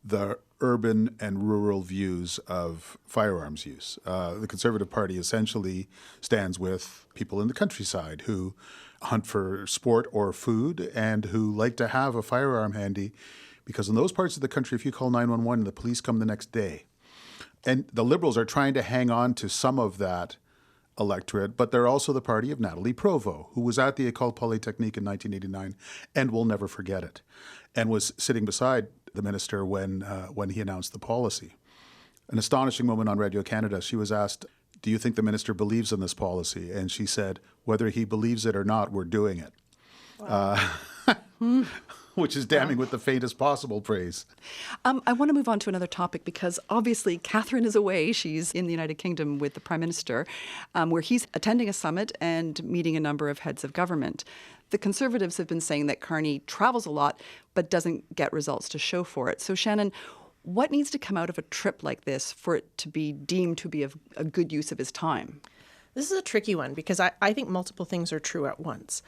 the urban and rural views of firearms use. The Conservative Party essentially stands with people in the countryside who hunt for sport or food and who like to have a firearm handy, because in those parts of the country, if you call 911, the police come the next day. And the Liberals are trying to hang on to some of that electorate, but they're also the party of Nathalie Provost, who was at the École Polytechnique in 1989 and will never forget it, and was sitting beside the minister when he announced the policy. An astonishing moment on Radio Canada. She was asked, do you think the minister believes in this policy? And she said, whether he believes it or not, we're doing it. Which is damning with the faintest possible praise. I want to move on to another topic because obviously Catherine is away. She's in the United Kingdom with the Prime Minister, where he's attending a summit and meeting a number of heads of government. The Conservatives have been saying that Carney travels a lot but doesn't get results to show for it. So Shannon, what needs to come out of a trip like this for it to be deemed to be a good use of his time? This is a tricky one because I think multiple things are true at once.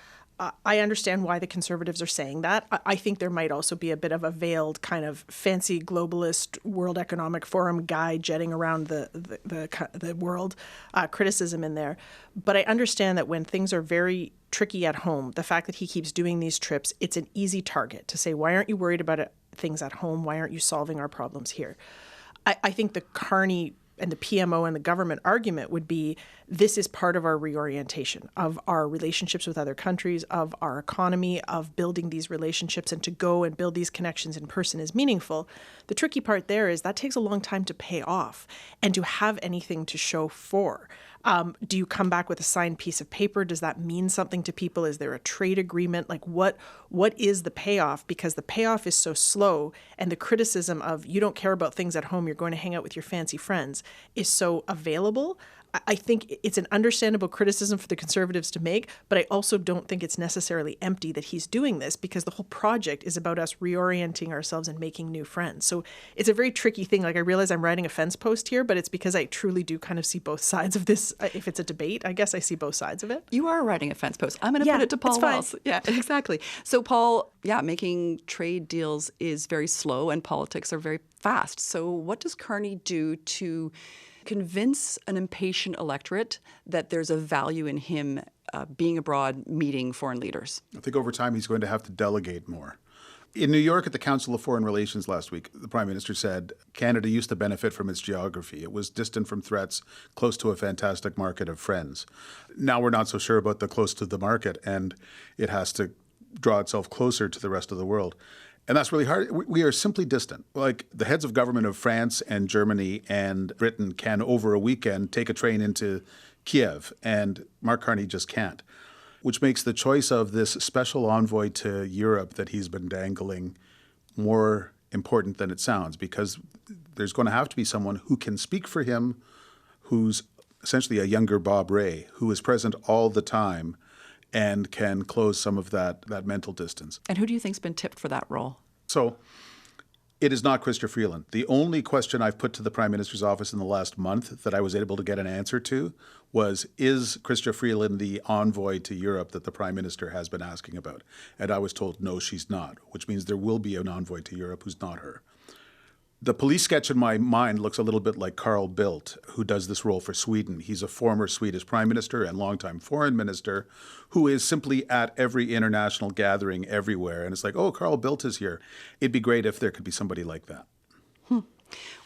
I understand why the Conservatives are saying that. I think there might also be a bit of a veiled kind of fancy globalist World Economic Forum guy jetting around the world criticism in there. But I understand that when things are very tricky at home, the fact that he keeps doing these trips, it's an easy target to say, why aren't you worried about things at home? Why aren't you solving our problems here? I think the Carney and the PMO and the government argument would be this is part of our reorientation of our relationships with other countries, of our economy, of building these relationships, and to go and build these connections in person is meaningful. The tricky part there is that takes a long time to pay off and to have anything to show for. Do you come back with a signed piece of paper? Does that mean something to people? Is there a trade agreement? Like what is the payoff? Because the payoff is so slow, and the criticism of you don't care about things at home, you're going to hang out with your fancy friends is so available. I think it's an understandable criticism for the Conservatives to make, but I also don't think it's necessarily empty that he's doing this because the whole project is about us reorienting ourselves and making new friends. So it's a very tricky thing. Like I realize I'm writing a fence post here, but it's because I truly do kind of see both sides of this. If it's a debate, I guess I see both sides of it. You are writing a fence post. I'm going to put it to Paul Wells. Yeah, exactly. So Paul, making trade deals is very slow and politics are very fast. So what does Carney do to convince an impatient electorate that there's a value in him being abroad, meeting foreign leaders? I think over time he's going to have to delegate more. In New York at the Council of Foreign Relations last week, the Prime Minister said Canada used to benefit from its geography. It was distant from threats, close to a fantastic market of friends. Now we're not so sure about the close to the market, and it has to draw itself closer to the rest of the world. And that's really hard. We are simply distant. Like the heads of government of France and Germany and Britain can, over a weekend, take a train into Kiev, and Mark Carney just can't, which makes the choice of this special envoy to Europe that he's been dangling more important than it sounds, because there's going to have to be someone who can speak for him, who's essentially a younger Bob Rae, who is present all the time and can close some of that mental distance. And who do you think's been tipped for that role? So it is not Chrystia Freeland. The only question I've put to the Prime Minister's office in the last month that I was able to get an answer to was, is Chrystia Freeland the envoy to Europe that the Prime Minister has been asking about? And I was told, no, she's not, which means there will be an envoy to Europe who's not her. The police sketch in my mind looks a little bit like Carl Bildt, who does this role for Sweden. He's a former Swedish Prime Minister and longtime Foreign Minister who is simply at every international gathering everywhere. And it's like, oh, Carl Bildt is here. It'd be great if there could be somebody like that.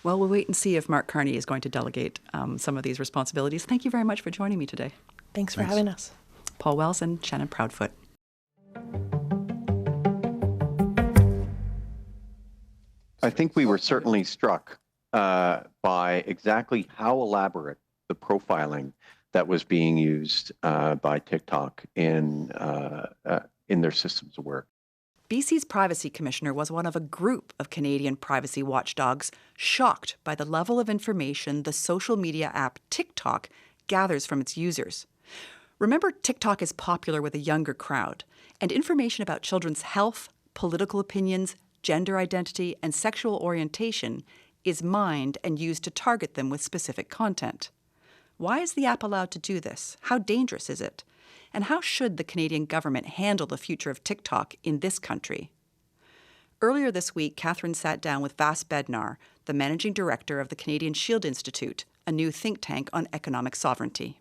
Well, we'll wait and see if Mark Carney is going to delegate some of these responsibilities. Thank you very much for joining me today. Thanks for having us. Paul Wells and Shannon Proudfoot. I think we were certainly struck by exactly how elaborate the profiling that was being used by TikTok in their systems of work. BC's Privacy Commissioner was one of a group of Canadian privacy watchdogs shocked by the level of information the social media app TikTok gathers from its users. Remember, TikTok is popular with a younger crowd, and information about children's health, political opinions, gender identity, and sexual orientation is mined and used to target them with specific content. Why is the app allowed to do this? How dangerous is it? And how should the Canadian government handle the future of TikTok in this country? Earlier this week, Catherine sat down with Vas Bednar, the managing director of the Canadian Shield Institute, a new think tank on economic sovereignty.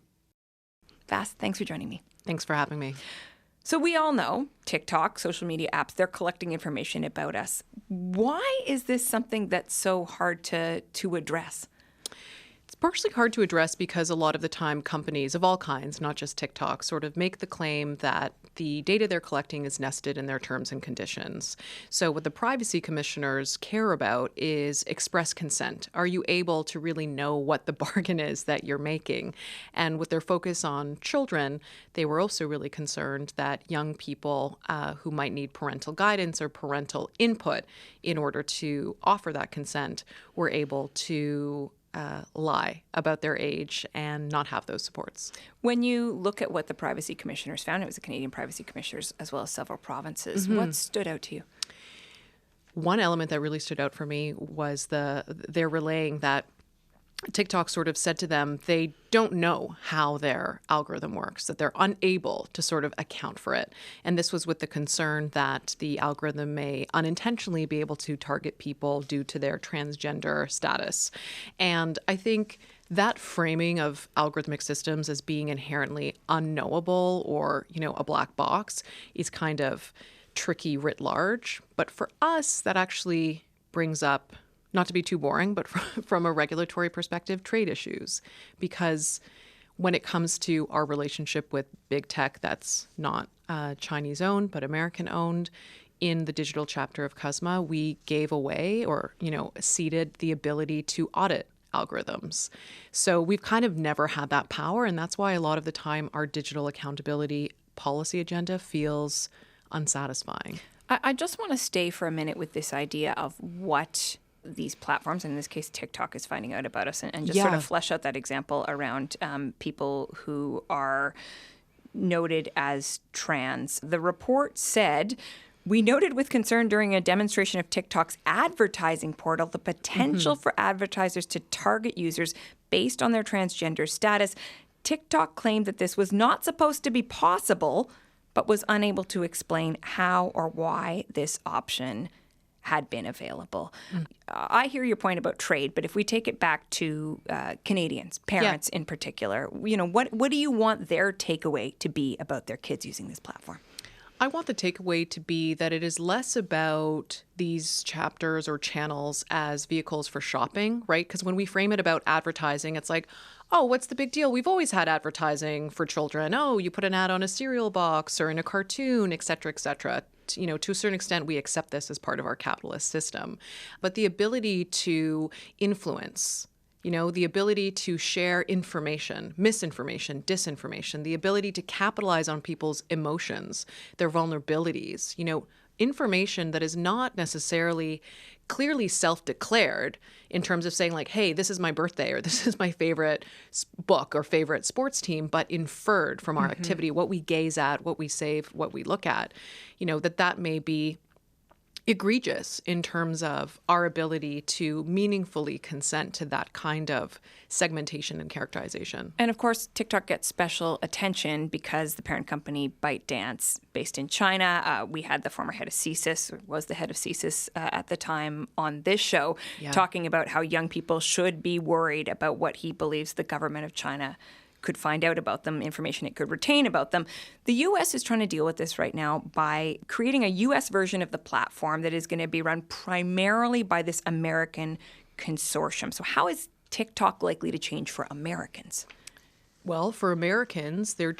Vas, thanks for joining me. Thanks for having me. So we all know TikTok, social media apps, they're collecting information about us. Why is this something that's so hard to address? It's partially hard to address because a lot of the time companies of all kinds, not just TikTok, sort of make the claim that the data they're collecting is nested in their terms and conditions. So what the privacy commissioners care about is express consent. Are you able to really know what the bargain is that you're making? And with their focus on children, they were also really concerned that young people who might need parental guidance or parental input in order to offer that consent were able to lie about their age and not have those supports. When you look at what the privacy commissioners found, it was the Canadian privacy commissioners as well as several provinces. What stood out to you? One element that really stood out for me was they're relaying that TikTok sort of said to them they don't know how their algorithm works, that they're unable to sort of account for it. And this was with the concern that the algorithm may unintentionally be able to target people due to their transgender status. And I think that framing of algorithmic systems as being inherently unknowable or, a black box is kind of tricky writ large. But for us, that actually brings up, not to be too boring, but from a regulatory perspective, trade issues. Because when it comes to our relationship with big tech that's not Chinese owned, but American owned, in the digital chapter of CUSMA, we gave away or, ceded the ability to audit algorithms. So we've kind of never had that power. And that's why a lot of the time our digital accountability policy agenda feels unsatisfying. I just want to stay for a minute with this idea of what these platforms, in this case TikTok, is finding out about us, and just sort of flesh out that example around people who are noted as trans. The report said, "We noted with concern during a demonstration of TikTok's advertising portal the potential for advertisers to target users based on their transgender status. TikTok claimed that this was not supposed to be possible, but was unable to explain how or why this option had been available." I hear your point about trade, but if we take it back to Canadians, parents in particular, what do you want their takeaway to be about their kids using this platform? I want the takeaway to be that it is less about these chapters or channels as vehicles for shopping, right? Because when we frame it about advertising, it's like, oh, what's the big deal? We've always had advertising for children. Oh, you put an ad on a cereal box or in a cartoon, et cetera, et cetera. To a certain extent, we accept this as part of our capitalist system. But the ability to influence, the ability to share information, misinformation, disinformation, the ability to capitalize on people's emotions, their vulnerabilities, information that is not necessarily clearly self-declared in terms of saying like, hey, this is my birthday or this is my favorite book or favorite sports team, but inferred from our activity, what we gaze at, what we save, what we look at, that may be egregious in terms of our ability to meaningfully consent to that kind of segmentation and characterization. And of course, TikTok gets special attention because the parent company ByteDance, based in China, we had the former head of CSIS, or was the head of CSIS at the time, on this show, talking about how young people should be worried about what he believes the government of China could find out about them, information it could retain about them. The U.S. is trying to deal with this right now by creating a U.S. version of the platform that is going to be run primarily by this American consortium. So how is TikTok likely to change for Americans? Well, for Americans, they're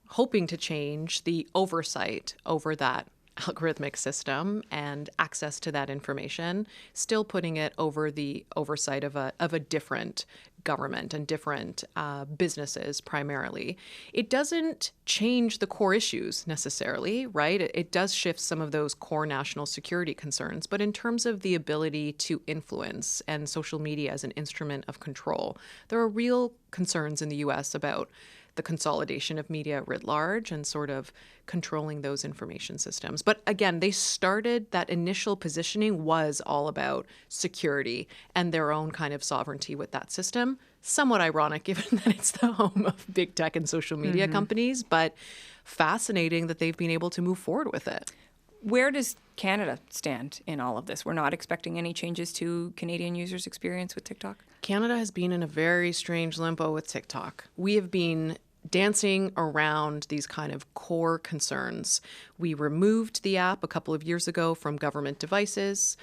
hoping to change the oversight over that algorithmic system and access to that information, still putting it over the oversight of a different government and different businesses primarily. It doesn't change the core issues necessarily, right? It does shift some of those core national security concerns, but in terms of the ability to influence and social media as an instrument of control, there are real concerns in the U.S. about the consolidation of media writ large and sort of controlling those information systems. But again, that initial positioning was all about security and their own kind of sovereignty with that system. Somewhat ironic given that it's the home of big tech and social media companies, but fascinating that they've been able to move forward with it. Where does Canada stand in all of this? We're not expecting any changes to Canadian users' experience with TikTok? Canada has been in a very strange limbo with TikTok. We have been dancing around these kind of core concerns. We removed the app a couple of years ago from government devices.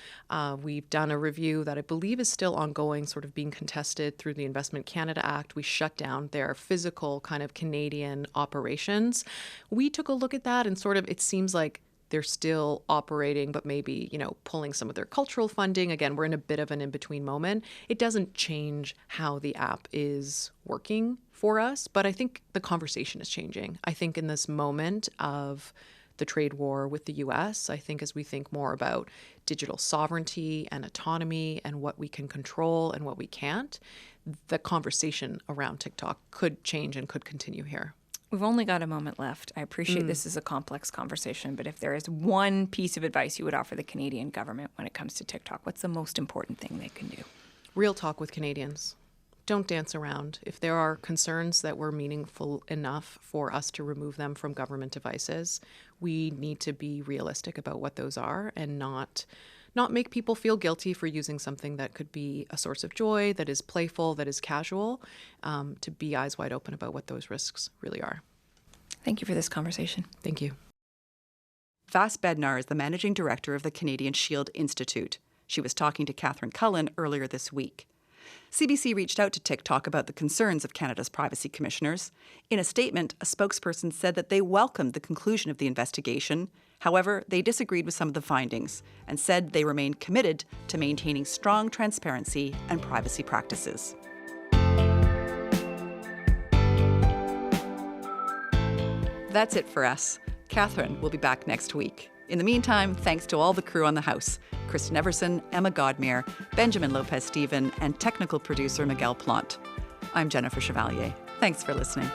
We've done a review that I believe is still ongoing, sort of being contested through the Investment Canada Act. We shut down their physical kind of Canadian operations. We took a look at that and sort of, it seems like they're still operating, but maybe, pulling some of their cultural funding. Again, we're in a bit of an in-between moment. It doesn't change how the app is working for us, but I think the conversation is changing. I think in this moment of the trade war with the US, I think as we think more about digital sovereignty and autonomy and what we can control and what we can't, the conversation around TikTok could change and could continue here. We've only got a moment left. I appreciate this is a complex conversation, but if there is one piece of advice you would offer the Canadian government when it comes to TikTok, what's the most important thing they can do? Real talk with Canadians. Don't dance around. If there are concerns that were meaningful enough for us to remove them from government devices, we need to be realistic about what those are and not make people feel guilty for using something that could be a source of joy, that is playful, that is casual, to be eyes wide open about what those risks really are. Thank you for this conversation. Thank you. Vas Bednar is the managing director of the Canadian Shield Institute. She was talking to Catherine Cullen earlier this week. CBC reached out to TikTok about the concerns of Canada's privacy commissioners. In a statement, a spokesperson said that they welcomed the conclusion of the investigation. However, they disagreed with some of the findings and said they remain committed to maintaining strong transparency and privacy practices. That's it for us. Catherine will be back next week. In the meantime, thanks to all the crew on the house, Kristen Everson, Emma Godmere, Benjamin Lopez-Steven, and technical producer Miguel Plant. I'm Jennifer Chevalier. Thanks for listening.